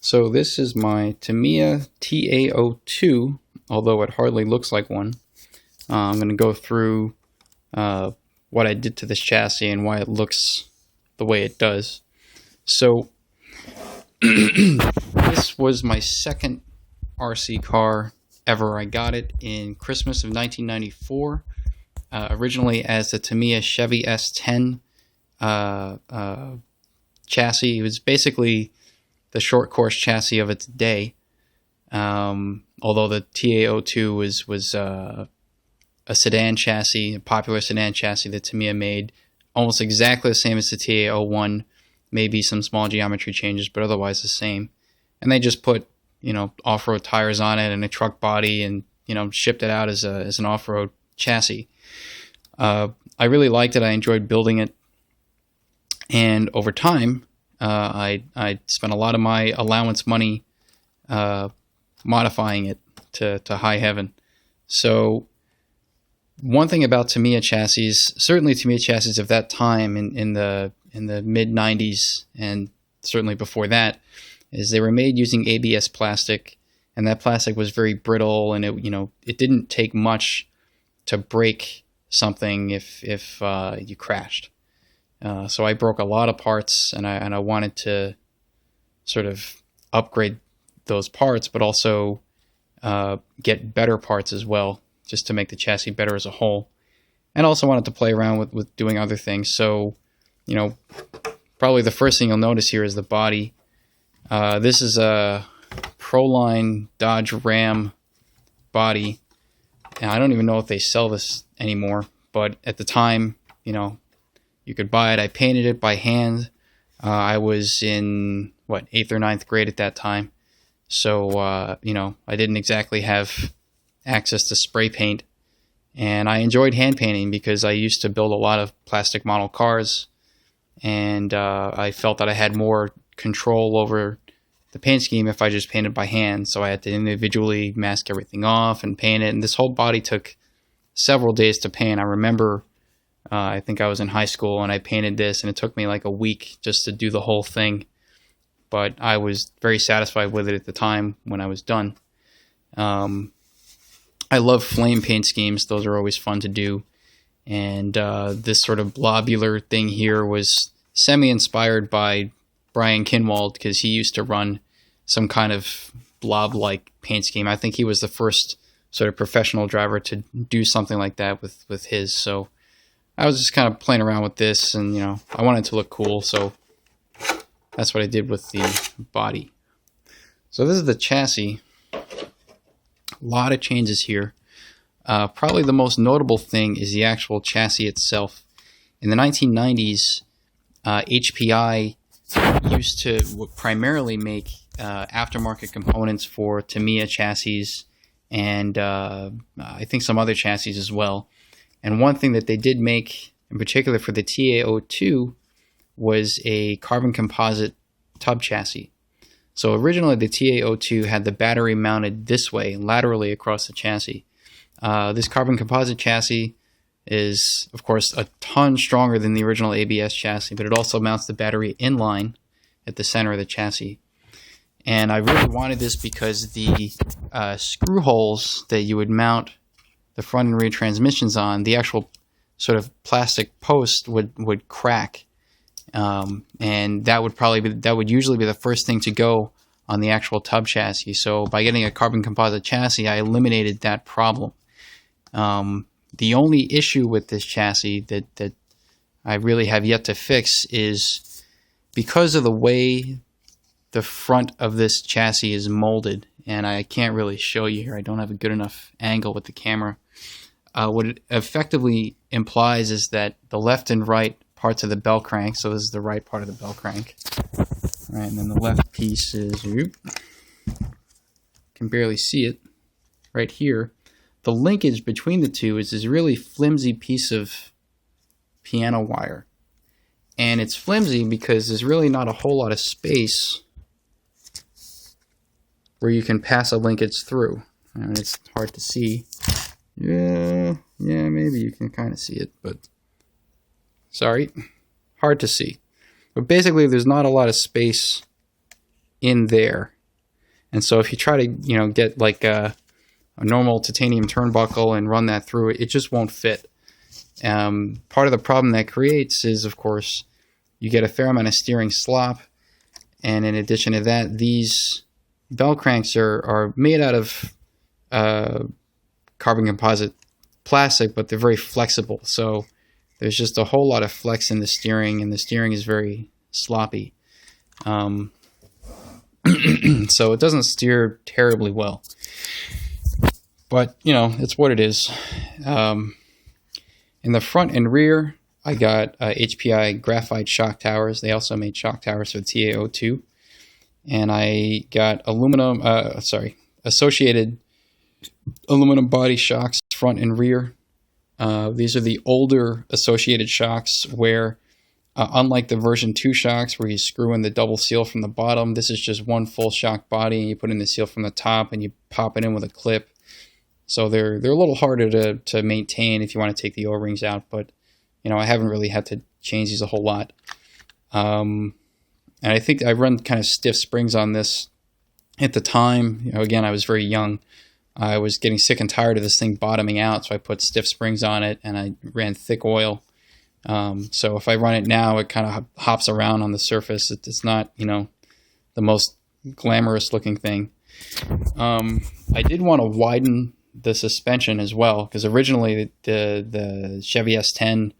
So this is my Tamiya TA-02, although it hardly looks like one. I'm going to go through what I did to this chassis and why it looks the way it does. So this was my second RC car ever. I got it in Christmas of 1994, originally as the Tamiya Chevy S10 chassis. It was basically the short course chassis of its day, although the TA-02 was a sedan chassis, a popular sedan chassis that Tamiya made, almost exactly the same as the TA-01, maybe some small geometry changes, but otherwise the same. And they just put, off-road tires on it and a truck body, and shipped it out as an off-road chassis. I really liked it. I enjoyed building it, and over time, I spent a lot of my allowance money modifying it to high heaven. So one thing about Tamiya chassis, certainly Tamiya chassis of that time in the mid 90s, and certainly before that, is they were made using ABS plastic, and that plastic was very brittle, and it didn't take much to break something if you crashed. So I broke a lot of parts, and I wanted to sort of upgrade those parts, but also get better parts as well, just to make the chassis better as a whole. And also wanted to play around with doing other things. So, probably the first thing you'll notice here is the body. This is a Proline Dodge Ram body. And I don't even know if they sell this anymore, but at the time, you could buy it. I painted it by hand. I was in, 8th or 9th grade at that time. So, I didn't exactly have access to spray paint. And I enjoyed hand painting because I used to build a lot of plastic model cars. And I felt that I had more control over the paint scheme if I just painted by hand. So I had to individually mask everything off and paint it. And this whole body took several days to paint. I remember I think I was in high school and I painted this, and it took me like a week just to do the whole thing. But I was very satisfied with it at the time when I was done. I love flame paint schemes. Those are always fun to do. And this sort of blobular thing here was semi-inspired by Brian Kinwald, because he used to run some kind of blob-like paint scheme. I think he was the first sort of professional driver to do something like that with his. So I was just kind of playing around with this, and I wanted to look cool, so that's what I did with the body. So this is the chassis. A lot of changes here. Probably the most notable thing is the actual chassis itself. In the 1990s, HPI used to primarily make aftermarket components for Tamiya chassis, and I think some other chassis as well. And one thing that they did make, in particular for the TA-02, was a carbon composite tub chassis. So originally the TA-02 had the battery mounted this way, laterally across the chassis. This carbon composite chassis is, of course, a ton stronger than the original ABS chassis, but it also mounts the battery inline at the center of the chassis. And I really wanted this because the screw holes that you would mount the front and rear transmissions on, the actual sort of plastic post would crack, and that would usually be the first thing to go on the actual tub chassis. So by getting a carbon composite chassis, I eliminated that problem. The only issue with this chassis that I really have yet to fix is because of the way the front of this chassis is molded, and I can't really show you here. I don't have a good enough angle with the camera. What it effectively implies is that the left and right parts of the bell crank, so this is the right part of the bell crank, right, and then the left piece is, can barely see it, right here. The linkage between the two is this really flimsy piece of piano wire. And it's flimsy because there's really not a whole lot of space where you can pass a linkage through. And it's hard to see. Yeah, maybe you can kind of see it, but sorry, hard to see. But basically, there's not a lot of space in there. And so if you try to, get like a normal titanium turnbuckle and run that through it, it just won't fit. Part of the problem that creates is, of course, you get a fair amount of steering slop. And in addition to that, these bell cranks are made out of carbon composite plastic, but they're very flexible. So there's just a whole lot of flex in the steering, and the steering is very sloppy. So it doesn't steer terribly well. But, it's what it is. In the front and rear, I got HPI graphite shock towers. They also made shock towers for the TA-02. And I got associated aluminum body shocks, front and rear. These are the older associated shocks where, unlike the version 2 shocks where you screw in the double seal from the bottom, this is just one full shock body, and you put in the seal from the top and you pop it in with a clip. So they're a little harder to maintain if you want to take the O-rings out, but I haven't really had to change these a whole lot. And I think I run kind of stiff springs on this at the time. Again, I was very young. I was getting sick and tired of this thing bottoming out, so I put stiff springs on it and I ran thick oil. So if I run it now, it kind of hops around on the surface. It's not, the most glamorous looking thing. I did want to widen the suspension as well, because originally the Chevy S10,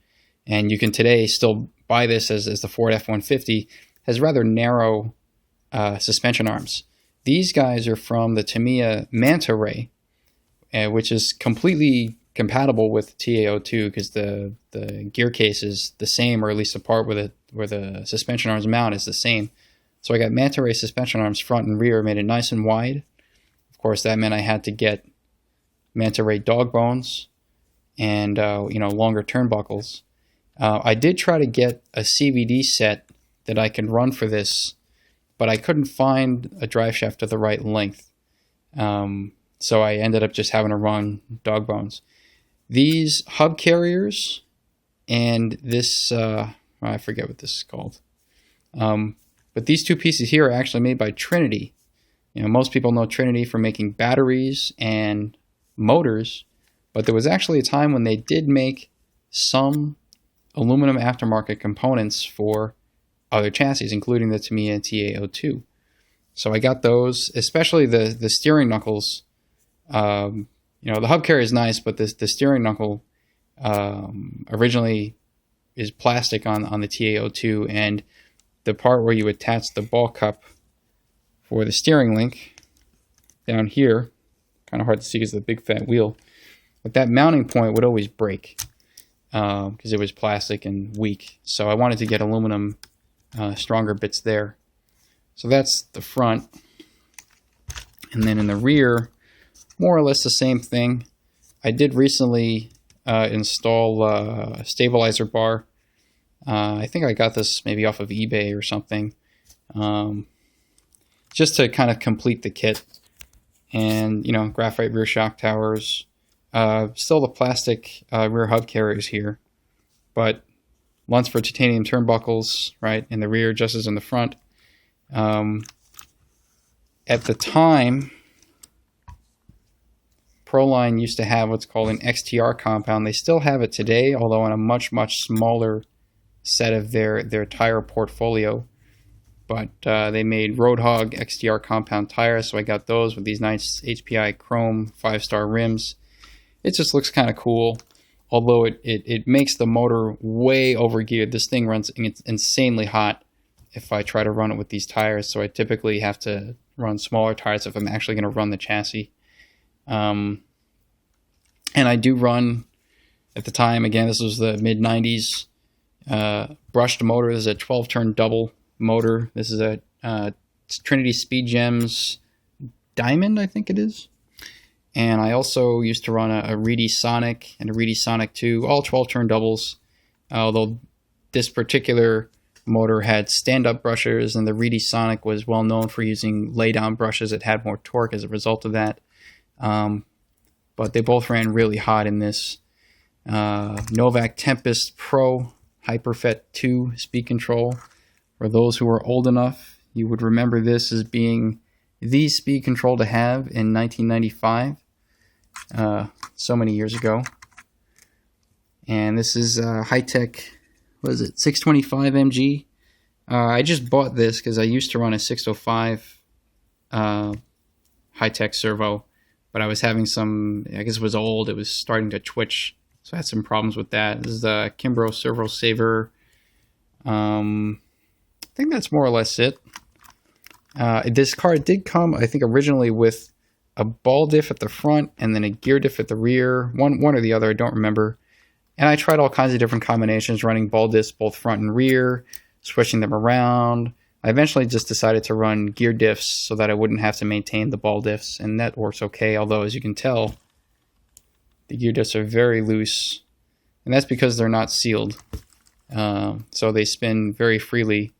and you can today still buy this as the Ford F-150, has rather narrow suspension arms. These guys are from the Tamiya TA, which is completely compatible with TA-02 because the gear case is the same, or at least the part where the suspension arms mount is the same. So I got TA suspension arms front and rear, made it nice and wide. Of course, that meant I had to get TA dog bones and longer turnbuckles. I did try to get a CVD set that I can run for this, but I couldn't find a drive shaft of the right length. So I ended up just having to run dog bones. These hub carriers and this, I forget what this is called. But these two pieces here are actually made by Trinity. Most people know Trinity for making batteries and motors, but there was actually a time when they did make some aluminum aftermarket components for other chassis, including the Tamiya TA-02. So I got those, especially the steering knuckles. The hub carrier is nice, but the steering knuckle originally is plastic on the TA-02, and the part where you attach the ball cup for the steering link down here, kind of hard to see because of the big fat wheel, but that mounting point would always break because it was plastic and weak. So I wanted to get aluminum stronger bits there. So that's the front. And then in the rear, more or less the same thing. I did recently install a stabilizer bar. I think I got this maybe off of eBay or something, just to kind of complete the kit. And, graphite rear shock towers. Still the plastic rear hub carriers here, but one's for titanium turnbuckles, right, in the rear just as in the front. At the time, Proline used to have what's called an XTR compound. They still have it today, although on a much, much smaller set of their tire portfolio. But they made Roadhog XTR compound tires, so I got those with these nice HPI chrome 5-star rims. It just looks kind of cool, although it makes the motor way overgeared. This thing runs insanely hot if I try to run it with these tires, so I typically have to run smaller tires if I'm actually going to run the chassis. And I do run, at the time, again, this was the mid-90s, brushed motor. This is a 12-turn double motor. This is a Trinity Speed Gems Diamond, I think it is. And I also used to run a Reedy Sonic and a Reedy Sonic 2, all 12-turn doubles, although this particular motor had stand-up brushers, and the Reedy Sonic was well known for using lay-down brushes that had more torque as a result of that. But they both ran really hot in this. Novak Tempest Pro Hyperfet 2 speed control. For those who are old enough, you would remember this as being the speed control to have in 1995, so many years ago. And this is high-tech, what is it, 625 MG. I just bought this because I used to run a 605 high-tech servo, but I was having some, I guess it was old, it was starting to twitch, so I had some problems with that. This is the Kimbrough Servo Saver. I think that's more or less it. This car did come, I think, originally with a ball diff at the front and then a gear diff at the rear, one or the other, I don't remember. And I tried all kinds of different combinations, running ball diffs both front and rear, switching them around. I eventually just decided to run gear diffs so that I wouldn't have to maintain the ball diffs, and that works okay, although as you can tell, the gear diffs are very loose, and that's because they're not sealed, so they spin very freely.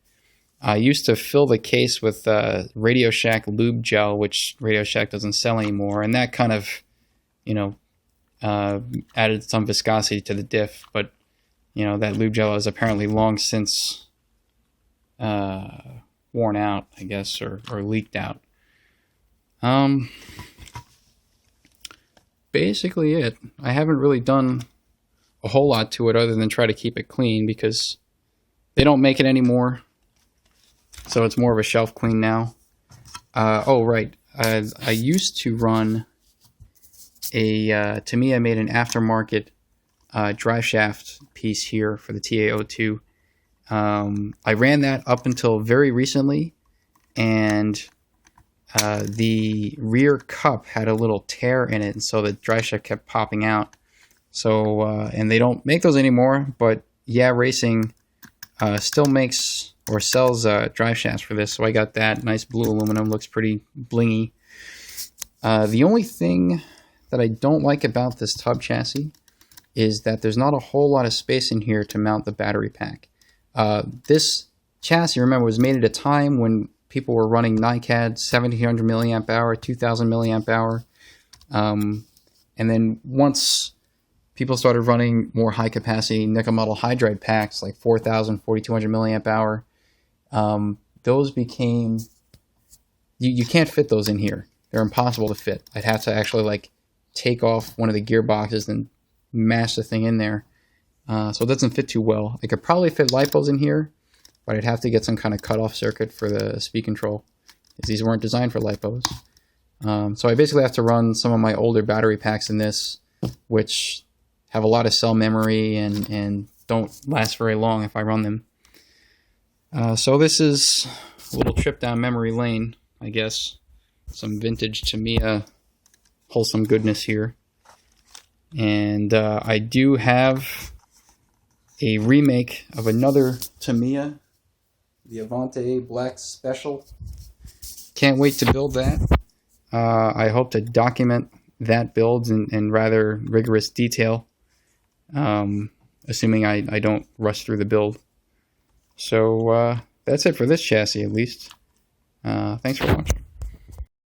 I used to fill the case with Radio Shack lube gel, which Radio Shack doesn't sell anymore, and that kind of, you know, added some viscosity to the diff, but you know, that lube gel is apparently long since worn out, I guess, or leaked out. Basically it. I haven't really done a whole lot to it other than try to keep it clean because they don't make it anymore, so it's more of a shelf clean now. Oh right, I used to run a Tamiya made an aftermarket Driveshaft piece here for the TA-02. I ran that up until very recently, and the rear cup had a little tear in it, and so the driveshaft kept popping out. So, and they don't make those anymore, but Yeah Racing still makes or sells driveshafts for this, so I got that. Nice blue aluminum, looks pretty blingy. The only thing that I don't like about this tub chassis is that there's not a whole lot of space in here to mount the battery pack. This chassis, remember, was made at a time when people were running NiCad 1700 milliamp hour, 2000 milliamp hour. And then once people started running more high capacity nickel metal hydride packs like 4000, 4200 milliamp hour, those became, you can't fit those in here. They're impossible to fit. I'd have to actually like take off one of the gearboxes and mash the thing in there. So it doesn't fit too well. I could probably fit lipos in here, but I'd have to get some kind of cutoff circuit for the speed control, because these weren't designed for lipos. So I basically have to run some of my older battery packs in this, which have a lot of cell memory and don't last very long if I run them. So this is a little trip down memory lane, I guess. Some vintage Tamiya wholesome goodness here. And I do have a remake of another Tamiya, the Avante Black Special. Can't wait to build that. I hope to document that build in rather rigorous detail, assuming I don't rush through the build. So that's it for this chassis, at least. Thanks for watching.